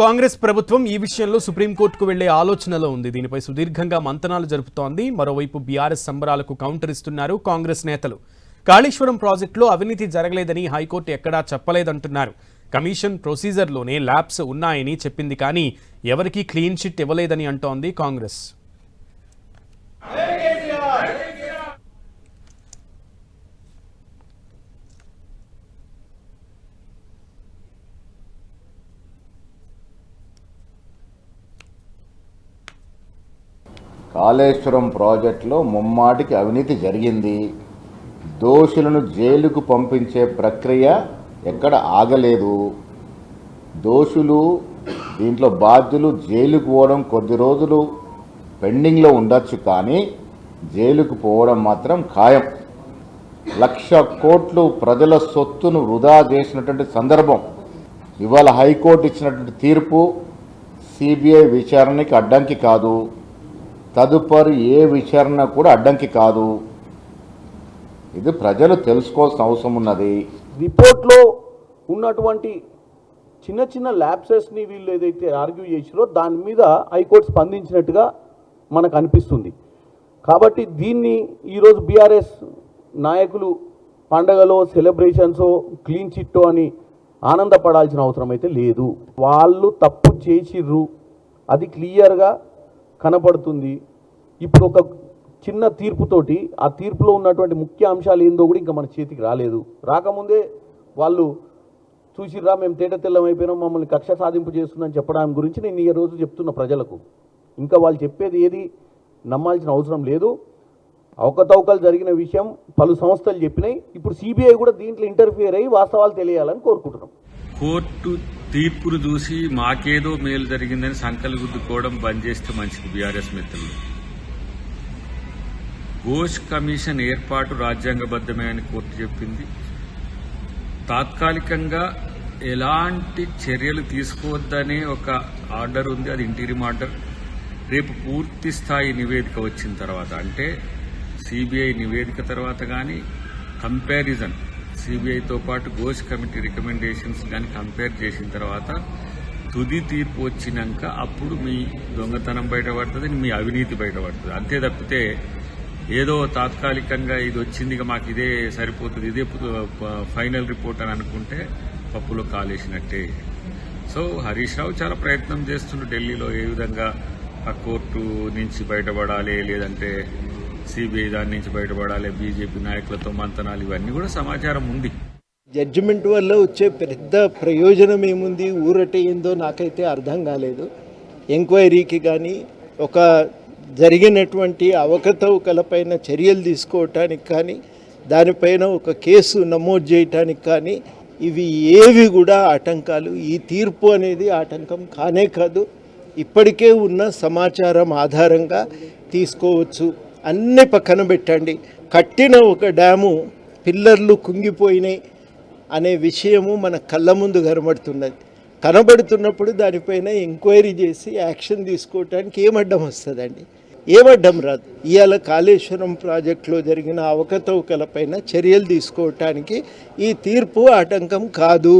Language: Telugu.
కాంగ్రెస్ ప్రభుత్వం ఈ విషయంలో సుప్రీంకోర్టుకు వెళ్లే ఆలోచనలో ఉంది. దీనిపై సుదీర్ఘంగా మంతనాలు జరుపుతోంది. మరోవైపు బీఆర్ఎస్ సంబరాలకు కౌంటర్ ఇస్తున్నారు కాంగ్రెస్ నేతలు. కాళేశ్వరం ప్రాజెక్టులో అవినీతి జరగలేదని హైకోర్టు ఎక్కడా చెప్పలేదంటున్నారు. కమిషన్ ప్రొసీజర్లోనే ల్యాబ్స్ ఉన్నాయని చెప్పింది, కానీ ఎవరికీ క్లీన్ చిట్ ఇవ్వలేదని అంటోంది కాంగ్రెస్. కాళేశ్వరం ప్రాజెక్టులో ముమ్మాటికి అవినీతి జరిగింది. దోషులను జైలుకు పంపించే ప్రక్రియ ఎక్కడ ఆగలేదు. దోషులు దీంట్లో బాధ్యులు జైలుకు పోవడం కొద్ది రోజులు పెండింగ్లో ఉండొచ్చు, కానీ జైలుకు పోవడం మాత్రం ఖాయం. 1,00,000 కోట్లు ప్రజల సొత్తును వృధా చేసినటువంటి సందర్భం. ఇవాళ హైకోర్టు ఇచ్చినటువంటి తీర్పు సిబిఐ విచారణకి అడ్డంకి కాదు, తదుపరి ఏ విచారణ కూడా అడ్డంకి కాదు. ఇది ప్రజలు తెలుసుకోవాల్సిన అవసరం ఉన్నది. రిపోర్ట్లో ఉన్నటువంటి చిన్న చిన్న ల్యాప్సెస్ని వీళ్ళు ఏదైతే ఆర్గ్యూ చేసిరో దాని మీద హైకోర్టు స్పందించినట్టుగా మనకు అనిపిస్తుంది. కాబట్టి దీన్ని ఈరోజు బీఆర్ఎస్ నాయకులు పండగలో సెలబ్రేషన్సో క్లీన్ చిట్టో అని ఆనందపడాల్సిన అవసరం అయితే లేదు. వాళ్ళు తప్పు చేసిర్రు, అది క్లియర్గా కనపడుతుంది. ఇప్పుడు ఒక చిన్న తీర్పుతోటి ఆ తీర్పులో ఉన్నటువంటి ముఖ్య అంశాలు ఏందో కూడా ఇంకా మన చేతికి రాలేదు. రాకముందే వాళ్ళు చూసిర్రా మేము తేట తెల్లమైపోయినాం, మమ్మల్ని కక్ష సాధింపు చేస్తుందని చెప్పడం గురించి నేను ఈ రోజు చెప్తున్న ప్రజలకు. ఇంకా వాళ్ళు చెప్పేది ఏది నమ్మాల్సిన అవసరం లేదు. అవకతవకలు జరిగిన విషయం పలు సంస్థలు చెప్పినాయి. ఇప్పుడు సిబిఐ కూడా దీంట్లో ఇంటర్ఫియర్ అయ్యి వాస్తవాలు తెలియాలని కోరుకుంటున్నాం. కోర్టు తీర్పును చూసి మాకేదో మేలు జరిగిందని సంకలు గుద్దుకోవడం బంద్ చేస్తే మంచిది. బీఆర్ఎస్ మిత్రులు, ఘోష్ కమిషన్ ఏర్పాటు రాజ్యాంగబద్ధమే అని కోర్టు చెప్పింది. తాత్కాలికంగా ఎలాంటి చర్యలు తీసుకోవద్దనే ఒక ఆర్డర్ ఉంది, అది ఇంటీరియం ఆర్డర్. రేపు పూర్తి స్థాయి నివేదిక వచ్చిన తర్వాత, అంటే సిబిఐ నివేదిక తర్వాత కానీ కంపారిజన్ సిబిఐతో పాటు ఘోష్ కమిటీ రికమెండేషన్స్ కానీ కంపేర్ చేసిన తర్వాత తుది తీర్పు వచ్చినాక అప్పుడు మీ దొంగతనం బయటపడుతుంది, మీ అవినీతి బయటపడుతుంది. అంతే తప్పితే ఏదో తాత్కాలికంగా ఇది వచ్చింది మాకు ఇదే సరిపోతుంది, ఇదే ఫైనల్ రిపోర్ట్ అని అనుకుంటే పప్పులో కాలేసినట్టే. సో హరీష్ రావు చాలా ప్రయత్నం చేస్తుండ్రు ఢిల్లీలో ఏ విధంగా ఆ కోర్టు నుంచి బయటపడాలి, లేదంటే సిబిఐ దాని నుంచి బయటపడాలి, బీజేపీ నాయకులతో మంతనాలు, ఇవన్నీ కూడా సమాచారం ఉంది. జడ్జిమెంట్ వల్ల వచ్చే పెద్ద ప్రయోజనం ఏముంది, ఊరటే ఏందో నాకైతే అర్థం కాలేదు. ఎంక్వైరీకి కానీ ఒక జరిగినటువంటి అవకతవకలపైన చర్యలు తీసుకోవటానికి కానీ దానిపైన ఒక కేసు నమోదు చేయటానికి కానీ ఇవి ఏవి కూడా ఆటంకాలు. ఈ తీర్పు అనేది ఆటంకం కానే కాదు. ఇప్పటికే ఉన్న సమాచారం ఆధారంగా తీసుకోవచ్చు. అన్నీ పక్కన పెట్టండి, కట్టిన ఒక డ్యాము పిల్లర్లు కుంగిపోయినాయి అనే విషయము మన కళ్ళ ముందు కనబడుతున్నప్పుడు దానిపైన ఎంక్వైరీ చేసి యాక్షన్ తీసుకోవటానికి ఏమడ్డం వస్తుందండి? ఏమడ్డం రాదు. ఇవాళ కాళేశ్వరం ప్రాజెక్టులో జరిగిన అవకతవకలపైన చర్యలు తీసుకోవటానికి ఈ తీర్పు ఆటంకం కాదు.